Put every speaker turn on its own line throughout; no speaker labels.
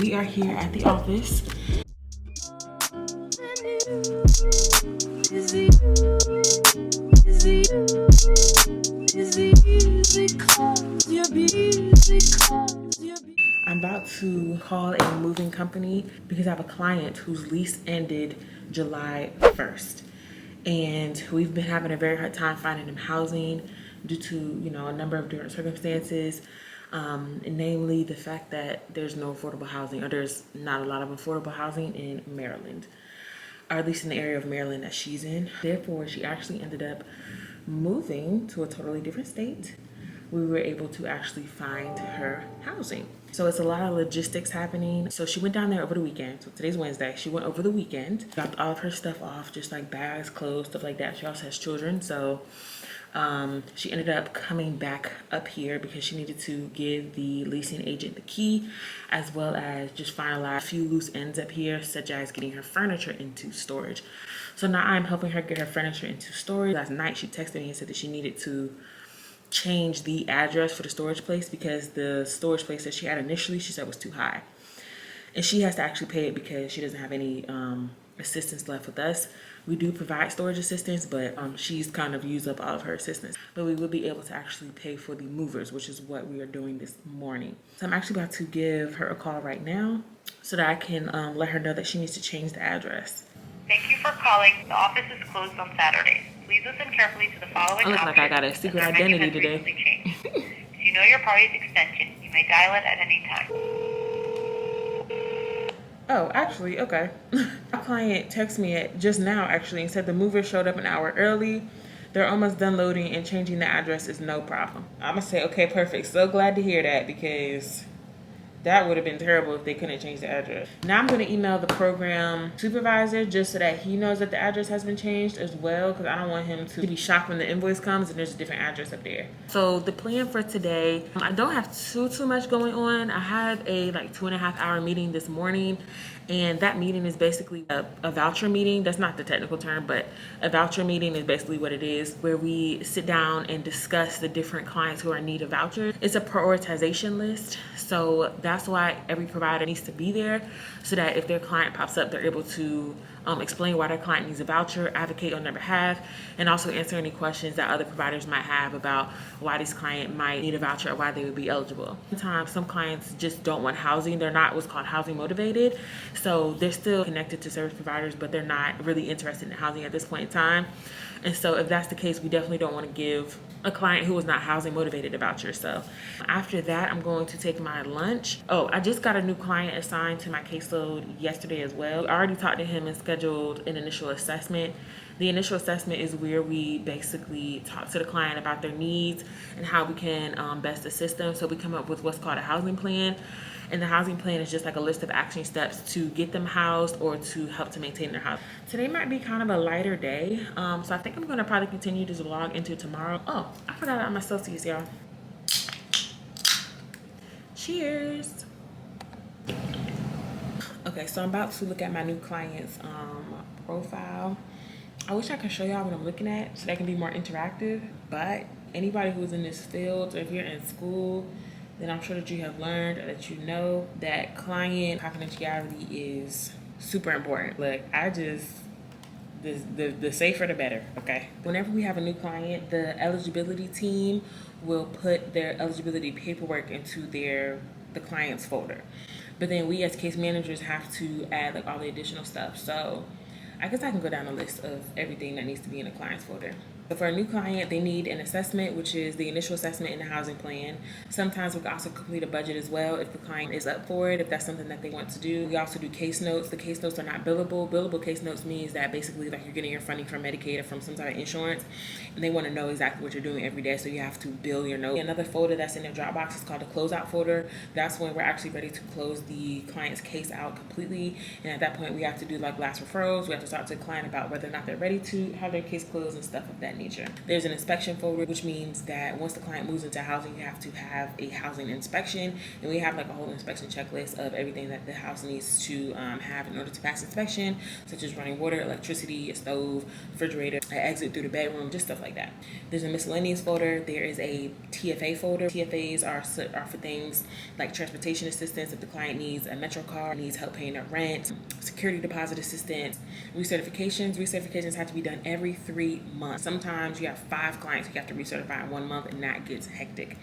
We are here at the office. I'm about to call a moving company because I have a client whose lease ended July 1st. And we've been having a very hard time finding him housing due to, a number of different circumstances. Namely the fact that there's no affordable housing, or there's not a lot of affordable housing in Maryland, or at least in the area of Maryland that she's in. Therefore, she actually ended up moving to a totally different state. We were able to actually find her housing. So it's a lot of logistics happening. So she went down there over the weekend. So today's Wednesday. She went over the weekend, dropped all of her stuff off, just like bags, clothes, stuff like that. She also has children. So she ended up coming back up here because she needed to give the leasing agent the key, as well as just finalize a few loose ends up here, such as getting her furniture into storage. So now I'm helping her get her furniture into storage. Last night she texted me and said that she needed to change the address for the storage place because the storage place that she had initially, she said, was too high. And she has to actually pay it because she doesn't have any assistance left with us. We do provide storage assistance, but she's kind of used up all of her assistance. But we will be able to actually pay for the movers, which is what we are doing this morning. So I'm actually about to give her a call right now so that I can let her know that she needs to change the address.
Thank you for calling. The office is closed on Saturdays. Please listen carefully to the following options.
I look like I got a secret identity today.
If you know your party's extension, you may dial it at any time.
Oh, actually, okay. My client texted me just now, actually, and said the mover showed up an hour early. They're almost done loading, and changing the address is no problem. I'm gonna say, okay, perfect. So glad to hear that, because that would have been terrible if they couldn't change the address. Now I'm going to email the program supervisor just so that he knows that the address has been changed as well, because I don't want him to be shocked when the invoice comes and there's a different address up there. So the plan for today, I don't have too much going on. I have a 2.5 hour meeting this morning, and that meeting is basically a voucher meeting. That's not the technical term, but a voucher meeting is basically what it is, where we sit down and discuss the different clients who are in need of vouchers. It's a prioritization list. So that's why every provider needs to be there, so that if their client pops up, they're able to explain why their client needs a voucher, advocate on their behalf, and also answer any questions that other providers might have about why this client might need a voucher or why they would be eligible. Sometimes some clients just don't want housing. They're not what's called housing motivated. So they're still connected to service providers, but they're not really interested in housing at this point in time. And so if that's the case, we definitely don't want to give a client who is not housing motivated a voucher. So after that, I'm going to take my lunch. Oh, I just got a new client assigned to my caseload yesterday as well. I already talked to him and scheduled an initial assessment. The initial assessment is where we basically talk to the client about their needs and how we can best assist them. So we come up with what's called a housing plan. And the housing plan is just like a list of action steps to get them housed or to help to maintain their house. Today might be kind of a lighter day. So I think I'm gonna probably continue this vlog into tomorrow. Oh, I forgot about my Celsius, y'all. Cheers. Okay, so I'm about to look at my new client's profile. I wish I could show y'all what I'm looking at so that can be more interactive, but anybody who's in this field, or if you're in school, then I'm sure that you have learned, or that you know, that client confidentiality is super important. Like, the safer the better, okay? Whenever we have a new client, the eligibility team will put their eligibility paperwork into the client's folder. But then we as case managers have to add all the additional stuff. So I guess I can go down a list of everything that needs to be in a client's folder. So for a new client, they need an assessment, which is the initial assessment in the housing plan. Sometimes we can also complete a budget as well if the client is up for it, if that's something that they want to do. We also do case notes. The case notes are not billable. Billable case notes means that basically you're getting your funding from Medicaid or from some type of insurance, and they want to know exactly what you're doing every day, so you have to bill your note. Another folder that's in their Dropbox is called a closeout folder. That's when we're actually ready to close the client's case out completely, and at that point we have to do last referrals. We have to talk to the client about whether or not they're ready to have their case closed and stuff of that nature. nature. There's an inspection folder, which means that once the client moves into housing, you have to have a housing inspection, and we have like a whole inspection checklist of everything that the house needs to have in order to pass inspection, such as running water, electricity, a stove, refrigerator, an exit through the bedroom, just stuff like that. There's a miscellaneous folder. There is a TFA folder. TFAs are for things like transportation assistance if the client needs a metro car, needs help paying their rent, security deposit assistance, recertifications. Recertifications have to be done every 3 months. Sometimes you have 5 clients you have to recertify in 1 month, and that gets hectic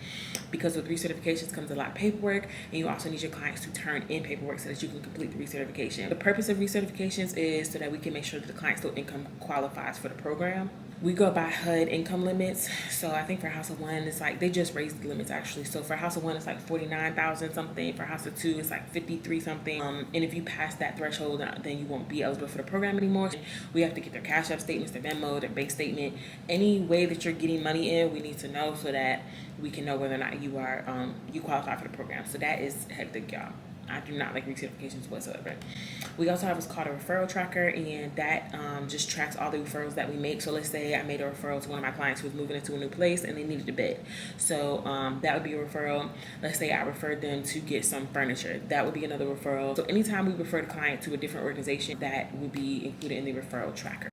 because with recertifications comes a lot of paperwork, and you also need your clients to turn in paperwork so that you can complete the recertification. The purpose of recertifications is so that we can make sure that the client still income qualifies for the program. We go by HUD income limits. So I think for House of One, it's like they just raised the limits actually. So for House of One, it's like 49,000 something. For House of Two, it's like 53 something. And if you pass that threshold, then you won't be eligible for the program anymore. We have to get their Cash App statements, their Venmo, their bank statement. Any way that you're getting money in, we need to know so that we can know whether or not you are you qualify for the program. So that is hectic, y'all. I do not like recertifications whatsoever. We also have what's called a referral tracker, and that just tracks all the referrals that we make. So let's say I made a referral to one of my clients who was moving into a new place and they needed a bed. So that would be a referral. Let's say I referred them to get some furniture. That would be another referral. So anytime we refer the client to a different organization, that would be included in the referral tracker.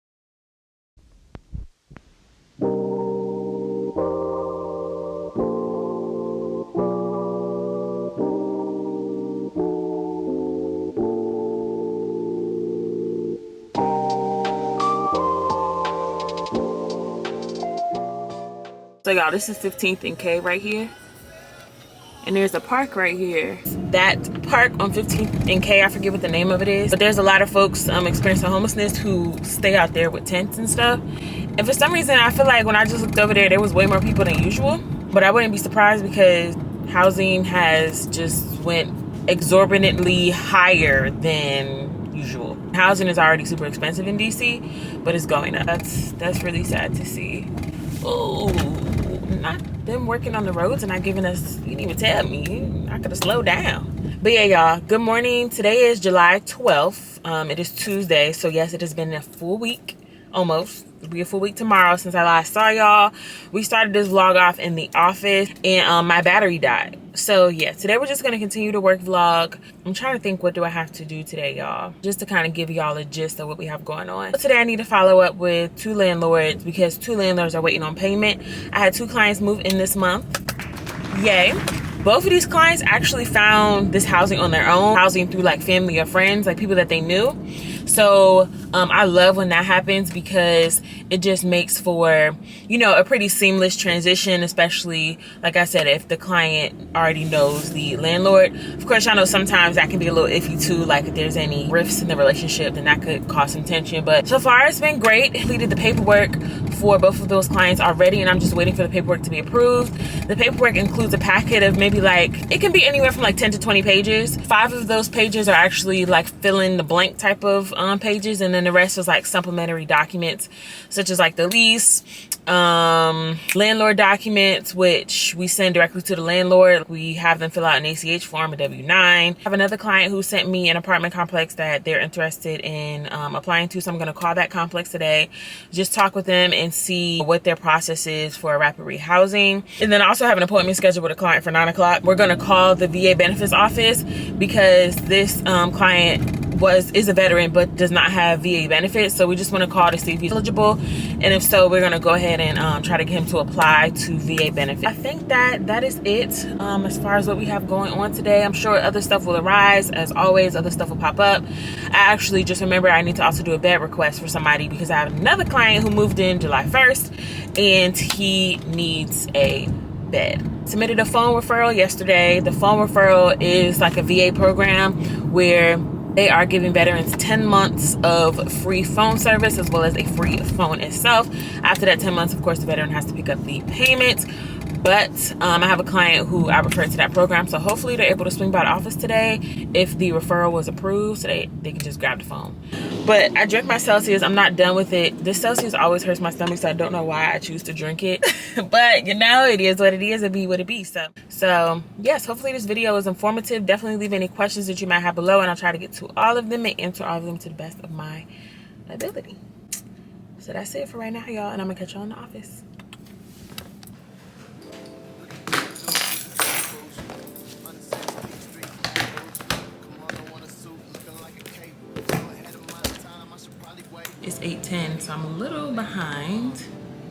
So y'all, this is 15th and K right here. And there's a park right here. That park on 15th and K, I forget what the name of it is. But there's a lot of folks experiencing homelessness who stay out there with tents and stuff. And for some reason, I feel like when I just looked over there was way more people than usual. But I wouldn't be surprised because housing has just went exorbitantly higher than usual. Housing is already super expensive in DC, but it's going up. That's really sad to see. Oh, not them working on the roads and not giving us, you didn't even tell me. I could have slowed down. But yeah, y'all, good morning. Today is July 12th. It is Tuesday. So yes, it has been a full week, almost. It'll be a full week tomorrow since I last saw y'all. We started this vlog off in the office and my battery died. So yeah, today we're just going to continue to work vlog. I'm trying to think, what do I have to do today, y'all? Just to kind of give y'all a gist of what we have going on. Today I need to follow up with 2 landlords because 2 landlords are waiting on payment. I had 2 clients move in this month. Yay. Both of these clients actually found this housing on their own, housing through like family or friends, like people that they knew. So I love when that happens because it just makes for, you know, a pretty seamless transition, especially, like I said, if the client already knows the landlord. Of course, I know sometimes that can be a little iffy too, like if there's any rifts in the relationship, then that could cause some tension. But so far, it's been great. Completed the paperwork for both of those clients already, and I'm just waiting for the paperwork to be approved. The paperwork includes a packet of maybe like, it can be anywhere from like 10 to 20 pages. 5 of those pages are actually like fill in the blank type of pages, and then the rest is like supplementary documents such as like the lease, landlord documents, which we send directly to the landlord. We have them fill out an ACH form, a W-9. I have another client who sent me an apartment complex that they're interested in applying to, so I'm going to call that complex today, just talk with them and see what their process is for rapid rehousing. And then I also have an appointment scheduled with a client for 9 o'clock. We're going to call the VA benefits office because this client is a veteran but does not have VA benefits, so we just want to call to see if he's eligible, and if so, we're going to go ahead and try to get him to apply to VA benefits. I think that is it as far as what we have going on today. I'm sure other stuff will arise. As always, other stuff will pop up. I actually just remember I need to also do a bed request for somebody because I have another client who moved in July 1st and he needs a bed. Submitted a phone referral yesterday. The phone referral is like a VA program where they are giving veterans 10 months of free phone service as well as a free phone itself. After that 10 months, of course, the veteran has to pick up the payment. But I have a client who I referred to that program, so hopefully they're able to swing by the office today if the referral was approved, so they can just grab the phone. But I drank my Celsius. I'm not done with it. This Celsius always hurts my stomach, so I don't know why I choose to drink it. But, you know, it is what it is. It be what it be. So, yes, hopefully this video is informative. Definitely leave any questions that you might have below, and I'll try to get to all of them and answer all of them to the best of my ability. So that's it for right now, y'all, and I'm gonna catch y'all in the office. It's 8:10, so I'm a little behind,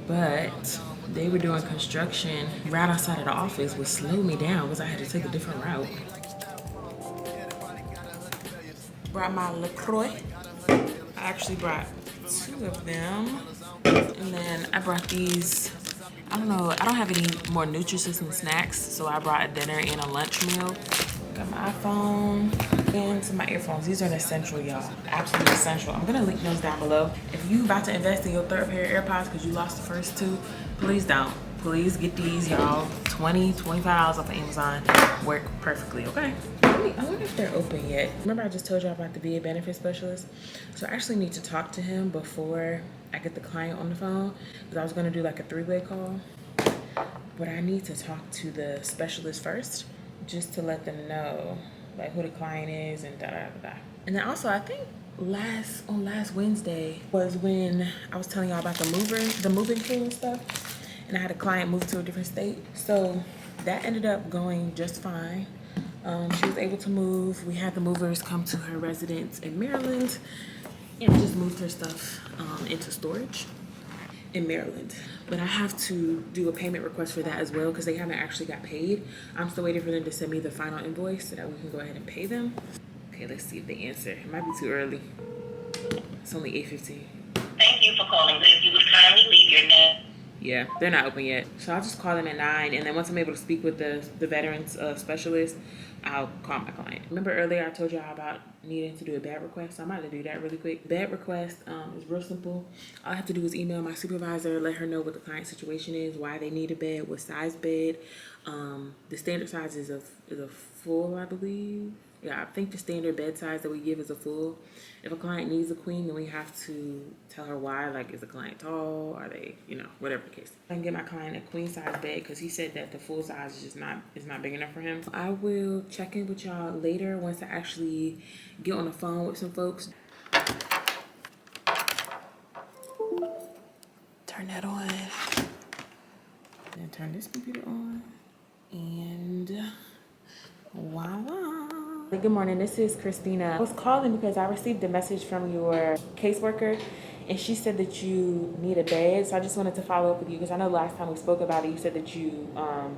but they were doing construction right outside of the office, which slowed me down because I had to take a different route. Brought my LaCroix. I actually brought 2 of them. And then I brought these, I don't know, I don't have any more Nutrisystem snacks, so I brought a dinner and a lunch meal. Got my iPhone and some of my earphones. These are an essential, y'all. Absolutely essential. I'm gonna link those down below. If you about to invest in your 3rd pair of AirPods because you lost the first 2, please don't. Please get these, y'all. $20, $25 off of Amazon. Work perfectly, okay? I wonder if they're open yet. Remember I just told y'all about the VA benefit specialist? So I actually need to talk to him before I get the client on the phone, because I was gonna do like a 3-way call. But I need to talk to the specialist first, just to let them know like who the client is and da da da da. And then also I think last Wednesday was when I was telling y'all about the moving pool and stuff, and I had a client move to a different state. So that ended up going just fine. She was able to move. We had the movers come to her residence in Maryland and just moved her stuff into storage in Maryland. But I have to do a payment request for that as well because they haven't actually got paid. I'm still waiting for them to send me the final invoice so that we can go ahead and pay them. Okay, let's see if they answer. It might be too early. It's only 8:15.
Thank you for calling. If you would kindly leave your name.
Yeah, they're not open yet. So I'll just call them at 9, and then once I'm able to speak with the veterans specialist, I'll call my client. Remember earlier I told y'all about needing to do a bed request? So I'm about to do that really quick. Bed request is real simple. All I have to do is email my supervisor, let her know what the client situation is, why they need a bed, what size bed. The standard size is a full, I believe. Yeah, I think the standard bed size that we give is a full. If a client needs a queen, then we have to tell her why. Like, is the client tall? Are they, whatever the case. I can get my client a queen size bed because he said that the full size is just not big enough for him. I will check in with y'all later once I actually get on the phone with some folks. Turn that on. Then turn this computer on. And voila. Good morning, this is Christina. I was calling because I received a message from your caseworker and she said that you need a bed. So I just wanted to follow up with you because I know last time we spoke about it, you said that you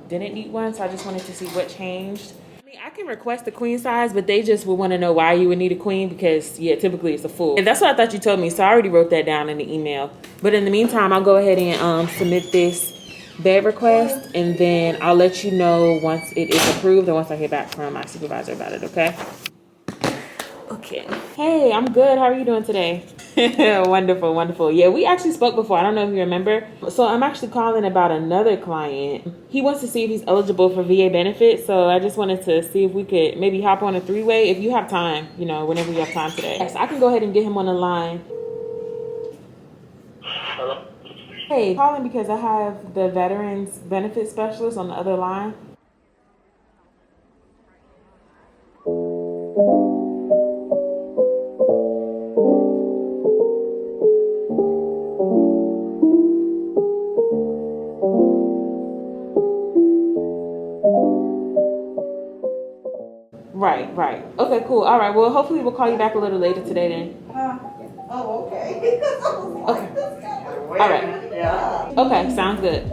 didn't need one. So I just wanted to see what changed. I mean, I can request a queen size, but they just would want to know why you would need a queen because, yeah, typically it's a full. And that's what I thought you told me. So I already wrote that down in the email. But in the meantime, I'll go ahead and submit this bed request, and then I'll let you know once it is approved and once I hear back from my supervisor about it, okay? Okay. Hey, I'm good. How are you doing today? Wonderful, wonderful. Yeah, we actually spoke before. I don't know if you remember. So I'm actually calling about another client. He wants to see if he's eligible for VA benefits. So I just wanted to see if we could maybe hop on a 3-way if you have time, whenever you have time today. Yes, I can go ahead and get him on the line.
Hello?
Hey, calling because I have the veterans benefit specialist on the other line. Right. Okay, cool. All right. Well, hopefully we'll call you back a little later today then.
Oh, okay.
Okay. All right.
Yeah.
Okay, sounds good.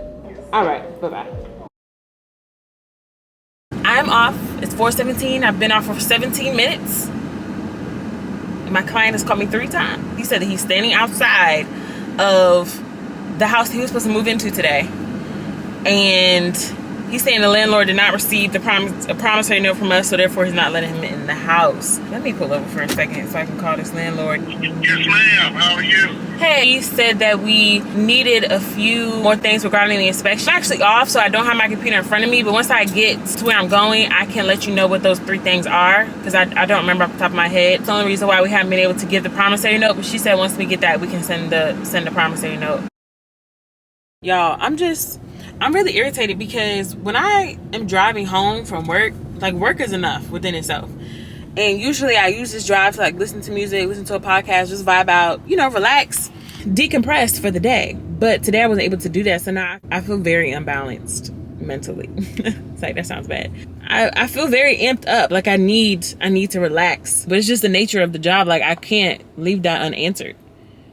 All right. Bye-bye. I'm off. It's 4:17. I've been off for 17 minutes. And my client has called me 3 times. He said that he's standing outside of the house he was supposed to move into today. And he's saying the landlord did not receive a promissory note from us, so therefore he's not letting him in the house. Let me pull over for a second so I can call this landlord.
Yes, ma'am. How are you?
Hey, he said that we needed a few more things regarding the inspection. I'm actually off, so I don't have my computer in front of me, but once I get to where I'm going, I can let you know what those 3 things are, because I don't remember off the top of my head. It's the only reason why we haven't been able to give the promissory note, but she said once we get that, we can send the promissory note. Y'all, I'm really irritated because when I am driving home from work, like, work is enough within itself. And usually I use this drive to, like, listen to music, listen to a podcast, just vibe out, relax. decompress for the day. But today I wasn't able to do that, so now I feel very unbalanced mentally. It's like, that sounds bad. I feel very amped up. Like I need to relax, but it's just the nature of the job. Like I can't leave that unanswered.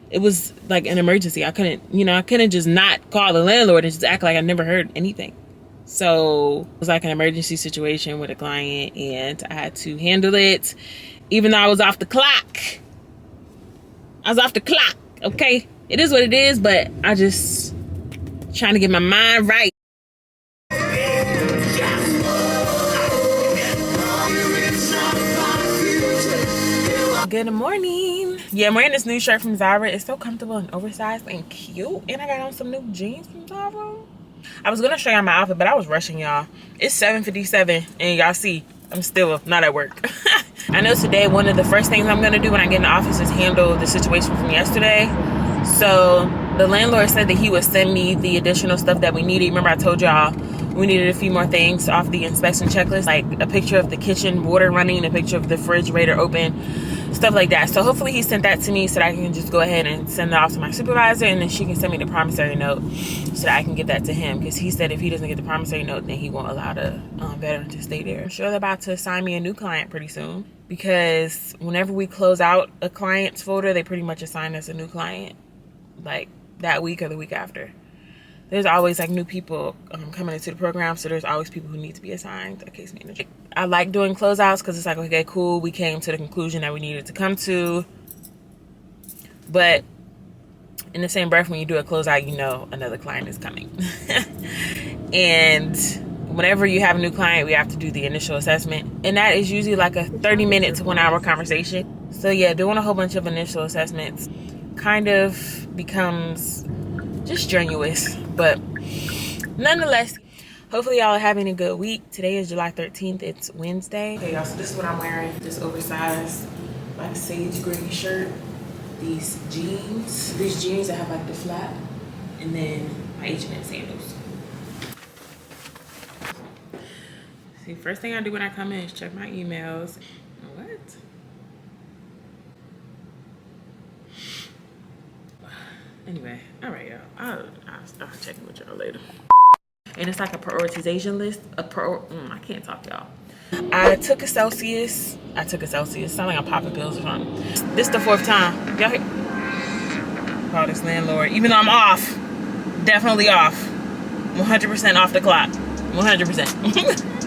It was like an emergency. I couldn't just not call the landlord and just act like I never heard anything. So it was like an emergency situation with a client, and I had to handle it, even though I was off the clock. Okay, it is what it is, but I just trying to get my mind right. Good morning. Yeah, I'm wearing this new shirt from Zara. It's so comfortable and oversized and cute. And I got on some new jeans from Zara. I was gonna show y'all my outfit, but I was rushing, y'all. It's 7:57 and y'all see I'm still not at work. I know today one of the first things I'm gonna do when I get in the office is handle the situation from yesterday. So the landlord said that he would send me the additional stuff that we needed. Remember I told y'all we needed a few more things off the inspection checklist, like a picture of the kitchen water running, a picture of the refrigerator open, stuff like that. So hopefully he sent that to me so that I can just go ahead and send it off to my supervisor, and then she can send me the promissory note so that I can get that to him, because he said if he doesn't get the promissory note, then he won't allow the veteran to stay there. I'm sure they're about to assign me a new client pretty soon, because whenever we close out a client's folder, they pretty much assign us a new client like that week or the week after. There's always like new people coming into the program, so there's always people who need to be assigned a case manager. I like doing closeouts because it's like, okay, cool, we came to the conclusion that we needed to come to. But in the same breath, when you do a closeout, you know another client is coming. And whenever you have a new client, we have to do the initial assessment, and that is usually like a 30-minute to 1 hour conversation. So yeah, doing a whole bunch of initial assessments kind of becomes just strenuous, but nonetheless, hopefully y'all are having a good week. Today is July 13th. It's Wednesday. Okay, y'all, so this is what I'm wearing. This oversized like sage green shirt, these jeans that have like the flap, and then my H&M sandals. See, first thing I do when I come in is check my emails. What? Anyway, all right, y'all. I'll start checking with y'all later. And it's like a prioritization list. I can't talk, y'all. I took a Celsius. Sound like I'm popping pills or something. This is the 4th time. Y'all hear? Call this landlord. Even though I'm off. Definitely off. 100% off the clock. 100%.